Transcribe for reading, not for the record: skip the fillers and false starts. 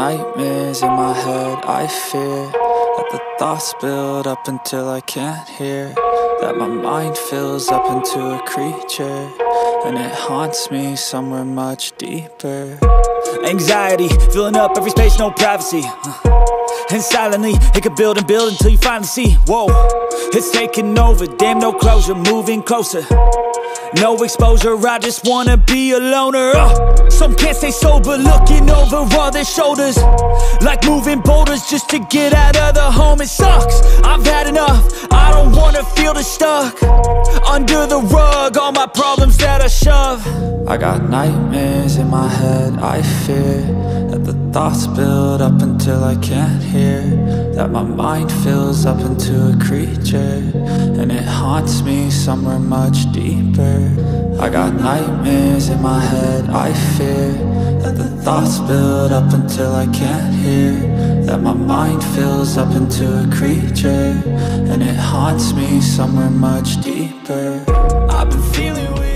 nightmares in my head, I fear that the thoughts build up until I can't hear, that my mind fills up into a creature, and it haunts me somewhere much deeper. Anxiety, filling up every space, no privacy. And silently, it could build and build until you finally see, whoa, it's taking over, damn no closure, moving closer. No exposure, I just wanna be a loner. Some can't stay sober, looking over all their shoulders, like moving boulders just to get out of the home. It sucks, I've had enough, I don't wanna feel the stuck under the rug, all my problems that I shove. I got nightmares in my head, I fear that the thoughts build up until I can't hear, that my mind fills up into a creature, and it haunts me somewhere much deeper. I got nightmares in my head, I fear that the thoughts build up until I can't hear, that my mind fills up into a creature, and it haunts me somewhere much deeper. I've been feeling weird.